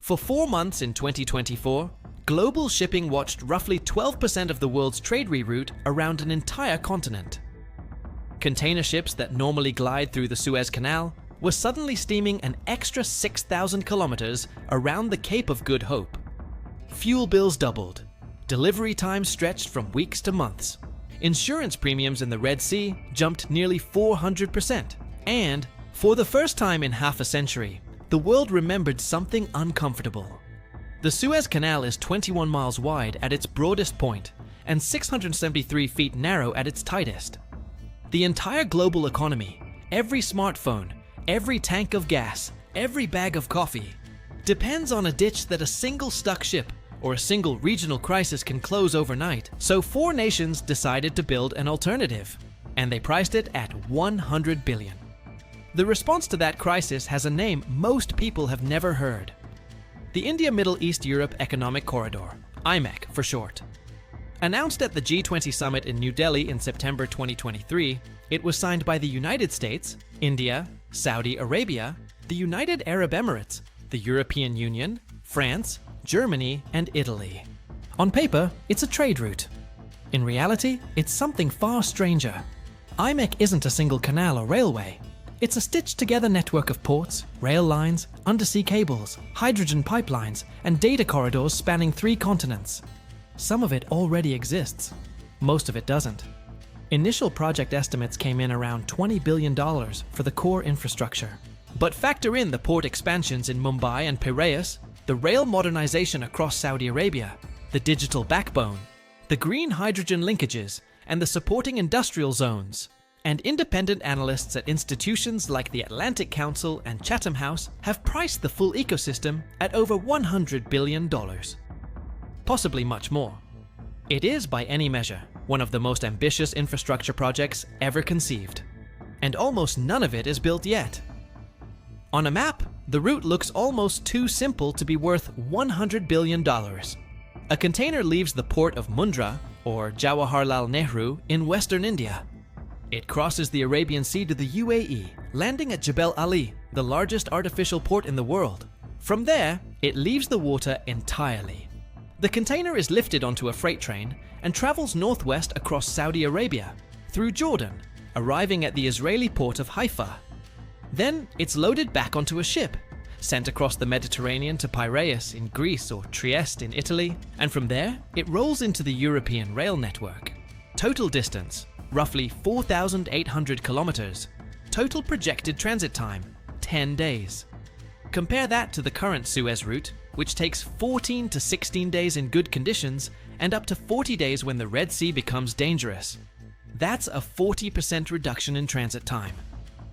For 4 months in 2024, global shipping watched roughly 12% of the world's trade reroute around an entire continent. Container ships that normally glide through the Suez Canal were suddenly steaming an extra 6,000 kilometers around the Cape of Good Hope. Fuel bills doubled, delivery times stretched from weeks to months, insurance premiums in the Red Sea jumped nearly 400%, and, for the first time in half a century, the world remembered something uncomfortable. The Suez Canal is 21 miles wide at its broadest point and 673 feet narrow at its tightest. The entire global economy, every smartphone, every tank of gas, every bag of coffee, depends on a ditch that a single stuck ship or a single regional crisis can close overnight. So 4 nations decided to build an alternative, and they priced it at $100 billion. The response to that crisis has a name most people have never heard: the India-Middle East-Europe Economic Corridor, IMEC for short. Announced at the G20 summit in New Delhi in September 2023, it was signed by the United States, India, Saudi Arabia, the United Arab Emirates, the European Union, France, Germany, and Italy. On paper, it's a trade route. In reality, it's something far stranger. IMEC isn't a single canal or railway. It's a stitched-together network of ports, rail lines, undersea cables, hydrogen pipelines, and data corridors spanning 3 continents. Some of it already exists. Most of it doesn't. Initial project estimates came in around $20 billion for the core infrastructure. But factor in the port expansions in Mumbai and Piraeus, the rail modernization across Saudi Arabia, the digital backbone, the green hydrogen linkages, and the supporting industrial zones. And independent analysts at institutions like the Atlantic Council and Chatham House have priced the full ecosystem at over $100 billion. Possibly much more. It is, by any measure, one of the most ambitious infrastructure projects ever conceived. And almost none of it is built yet. On a map, the route looks almost too simple to be worth $100 billion. A container leaves the port of Mundra, or Jawaharlal Nehru, in western India. It crosses the Arabian Sea to the UAE, landing at Jebel Ali, the largest artificial port in the world. From there, it leaves the water entirely. The container is lifted onto a freight train and travels northwest across Saudi Arabia, through Jordan, arriving at the Israeli port of Haifa. Then it's loaded back onto a ship, sent across the Mediterranean to Piraeus in Greece or Trieste in Italy, and from there, it rolls into the European rail network. Total distance: roughly 4,800 kilometers. Total projected transit time: 10 days. Compare that to the current Suez route, which takes 14 to 16 days in good conditions and up to 40 days when the Red Sea becomes dangerous. That's a 40% reduction in transit time.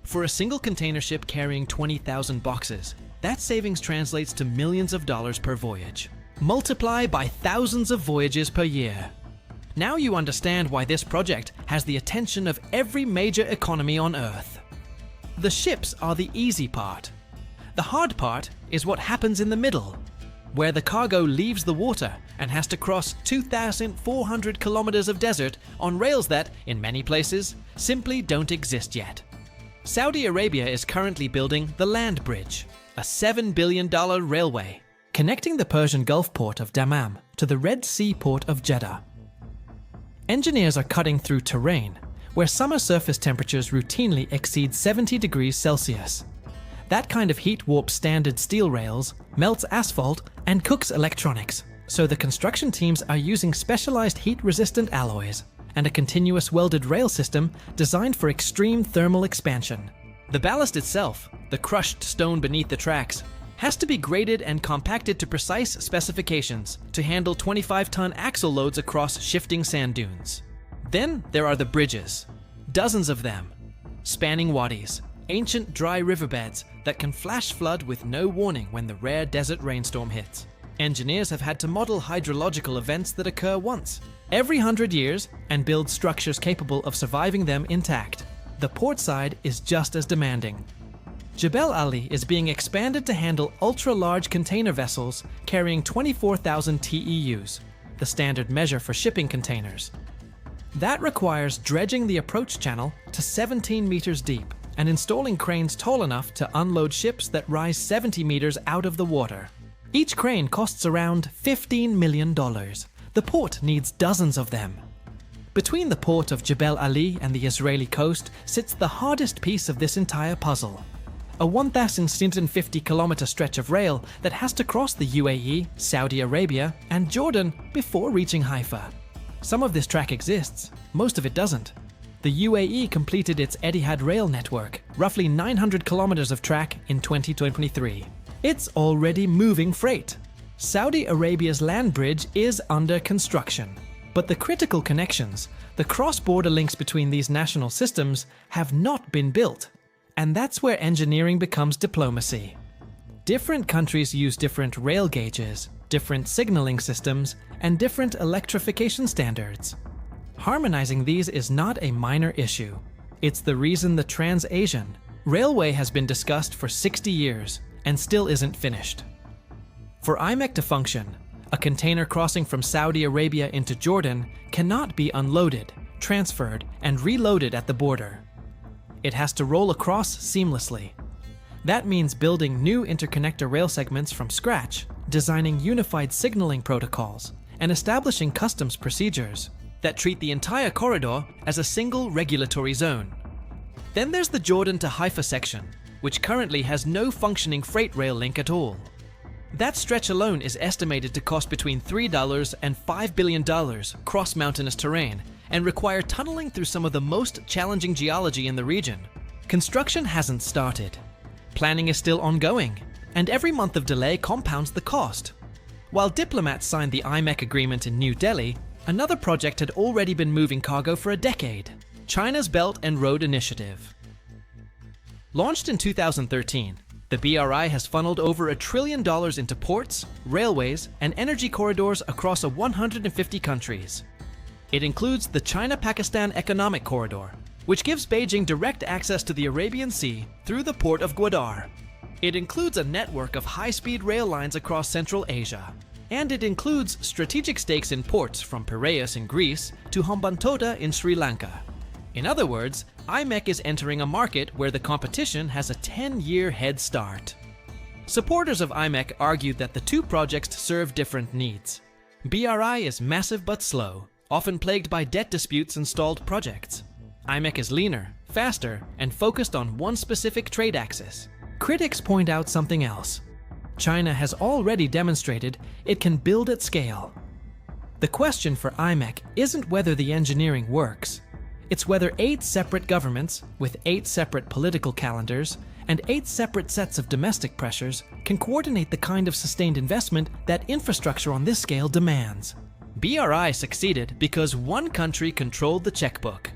For a single container ship carrying 20,000 boxes, that savings translates to millions of dollars per voyage. Multiply by thousands of voyages per year. Now you understand why this project has the attention of every major economy on Earth. The ships are the easy part. The hard part is what happens in the middle, where the cargo leaves the water and has to cross 2,400 kilometers of desert on rails that, in many places, simply don't exist yet. Saudi Arabia is currently building the Land Bridge, a $7 billion railway, connecting the Persian Gulf port of Dammam to the Red Sea port of Jeddah. Engineers are cutting through terrain where summer surface temperatures routinely exceed 70 degrees Celsius. That kind of heat warps standard steel rails, melts asphalt, and cooks electronics, so the construction teams are using specialized heat-resistant alloys and a continuous welded rail system designed for extreme thermal expansion. The ballast itself, the crushed stone beneath the tracks, has to be graded and compacted to precise specifications to handle 25-ton axle loads across shifting sand dunes. Then there are the bridges, dozens of them, spanning wadis, ancient dry riverbeds that can flash flood with no warning when the rare desert rainstorm hits. Engineers have had to model hydrological events that occur once every 100 years and build structures capable of surviving them intact. The port side is just as demanding. Jebel Ali is being expanded to handle ultra-large container vessels carrying 24,000 TEUs, the standard measure for shipping containers. That requires dredging the approach channel to 17 meters deep and installing cranes tall enough to unload ships that rise 70 meters out of the water. Each crane costs around $15 million. The port needs dozens of them. Between the port of Jebel Ali and the Israeli coast sits the hardest piece of this entire puzzle. A 1,650-kilometer stretch of rail that has to cross the UAE, Saudi Arabia, and Jordan before reaching Haifa. Some of this track exists, most of it doesn't. The UAE completed its Etihad rail network, roughly 900 kilometers of track in 2023. It's already moving freight. Saudi Arabia's land bridge is under construction. But the critical connections, the cross-border links between these national systems, have not been built. And that's where engineering becomes diplomacy. Different countries use different rail gauges, different signaling systems, and different electrification standards. Harmonizing these is not a minor issue. It's the reason the Trans-Asian Railway has been discussed for 60 years and still isn't finished. For IMEC to function, a container crossing from Saudi Arabia into Jordan cannot be unloaded, transferred, and reloaded at the border. It has to roll across seamlessly. That means building new interconnector rail segments from scratch, designing unified signaling protocols, and establishing customs procedures that treat the entire corridor as a single regulatory zone. Then there's the Jordan to Haifa section, which currently has no functioning freight rail link at all. That stretch alone is estimated to cost between $3 and $5 billion cross-mountainous terrain and require tunneling through some of the most challenging geology in the region. Construction hasn't started. Planning is still ongoing, and every month of delay compounds the cost. While diplomats signed the IMEC agreement in New Delhi, another project had already been moving cargo for a decade: China's Belt and Road Initiative. Launched in 2013, the BRI has funneled over $1 trillion into ports, railways, and energy corridors across 150 countries. It includes the China-Pakistan Economic Corridor, which gives Beijing direct access to the Arabian Sea through the port of Gwadar. It includes a network of high-speed rail lines across Central Asia. And it includes strategic stakes in ports from Piraeus in Greece to Hambantota in Sri Lanka. In other words, IMEC is entering a market where the competition has a 10-year head start. Supporters of IMEC argued that the two projects serve different needs. BRI is massive but slow, often plagued by debt disputes and stalled projects. IMEC is leaner, faster, and focused on one specific trade axis. Critics point out something else. China has already demonstrated it can build at scale. The question for IMEC isn't whether the engineering works. It's whether 8 separate governments, with 8 separate political calendars, and 8 separate sets of domestic pressures can coordinate the kind of sustained investment that infrastructure on this scale demands. BRI succeeded because one country controlled the checkbook.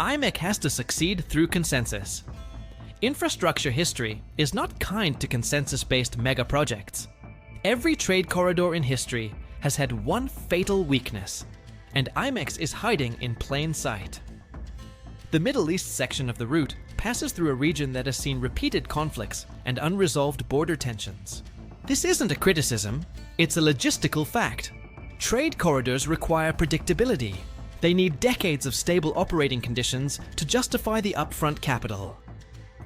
IMEC has to succeed through consensus. Infrastructure history is not kind to consensus-based mega projects. Every trade corridor in history has had one fatal weakness, and IMEC is hiding in plain sight. The Middle East section of the route passes through a region that has seen repeated conflicts and unresolved border tensions. This isn't a criticism, it's a logistical fact. Trade corridors require predictability. They need decades of stable operating conditions to justify the upfront capital.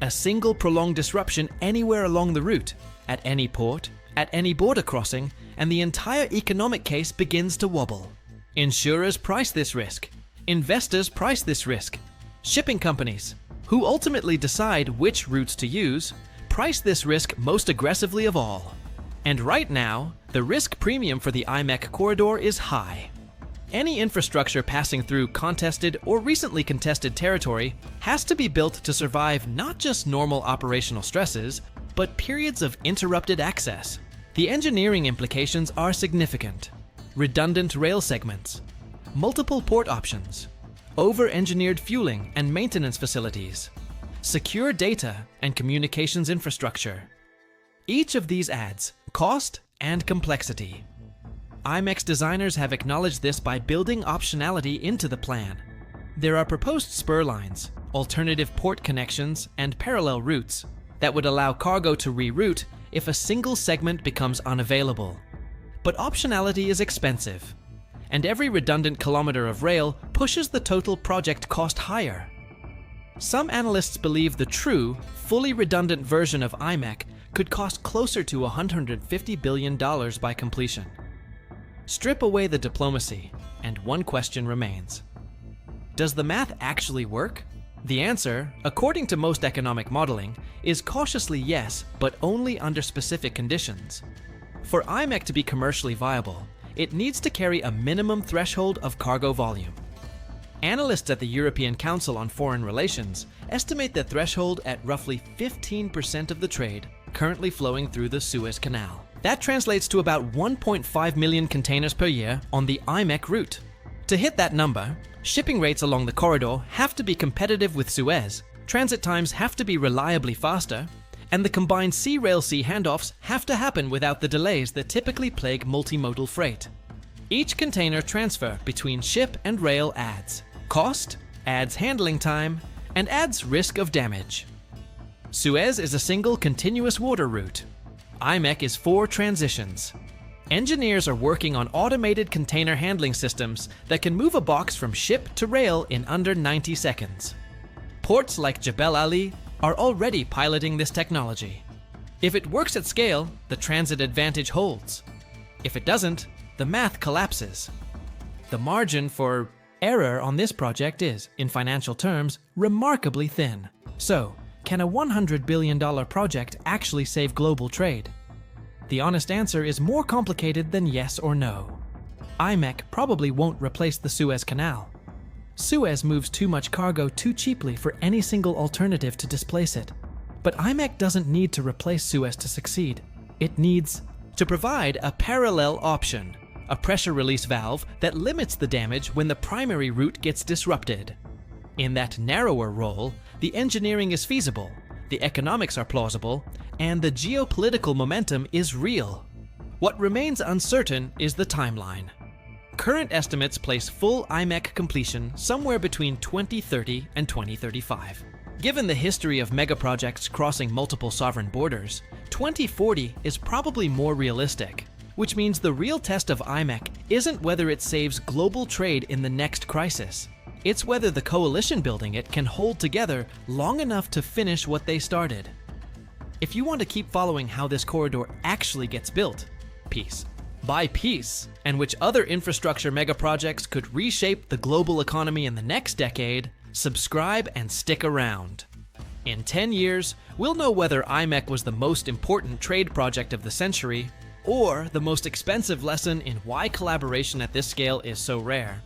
A single prolonged disruption anywhere along the route, at any port, at any border crossing, and the entire economic case begins to wobble. Insurers price this risk. Investors price this risk. Shipping companies, who ultimately decide which routes to use, price this risk most aggressively of all. And right now, the risk premium for the IMEC corridor is high. Any infrastructure passing through contested or recently contested territory has to be built to survive not just normal operational stresses, but periods of interrupted access. The engineering implications are significant. Redundant rail segments, multiple port options, over-engineered fueling and maintenance facilities, secure data and communications infrastructure. Each of these adds cost and complexity. IMEC designers have acknowledged this by building optionality into the plan. There are proposed spur lines, alternative port connections, and parallel routes that would allow cargo to reroute if a single segment becomes unavailable. But optionality is expensive, and every redundant kilometer of rail pushes the total project cost higher. Some analysts believe the true, fully redundant version of IMEC could cost closer to $150 billion by completion. Strip away the diplomacy, and one question remains. Does the math actually work? The answer, according to most economic modeling, is cautiously yes, but only under specific conditions. For IMEC to be commercially viable, it needs to carry a minimum threshold of cargo volume. Analysts at the European Council on Foreign Relations estimate the threshold at roughly 15% of the trade currently flowing through the Suez Canal. That translates to about 1.5 million containers per year on the IMEC route. To hit that number, shipping rates along the corridor have to be competitive with Suez, transit times have to be reliably faster, and the combined sea-rail-sea handoffs have to happen without the delays that typically plague multimodal freight. Each container transfer between ship and rail adds cost, adds handling time, and adds risk of damage. Suez is a single continuous water route. IMEC is 4 transitions. Engineers are working on automated container handling systems that can move a box from ship to rail in under 90 seconds. Ports like Jebel Ali are already piloting this technology. If it works at scale, the transit advantage holds. If it doesn't, the math collapses. The margin for error on this project is, in financial terms, remarkably thin. So, can a $100 billion project actually save global trade? The honest answer is more complicated than yes or no. IMEC probably won't replace the Suez Canal. Suez moves too much cargo too cheaply for any single alternative to displace it. But IMEC doesn't need to replace Suez to succeed. It needs to provide a parallel option, a pressure release valve that limits the damage when the primary route gets disrupted. In that narrower role, the engineering is feasible, the economics are plausible, and the geopolitical momentum is real. What remains uncertain is the timeline. Current estimates place full IMEC completion somewhere between 2030 and 2035. Given the history of megaprojects crossing multiple sovereign borders, 2040 is probably more realistic, which means the real test of IMEC isn't whether it saves global trade in the next crisis. It's whether the coalition building it can hold together long enough to finish what they started. If you want to keep following how this corridor actually gets built, piece by piece, and which other infrastructure megaprojects could reshape the global economy in the next decade, subscribe and stick around. In 10 years, we'll know whether IMEC was the most important trade project of the century, or the most expensive lesson in why collaboration at this scale is so rare.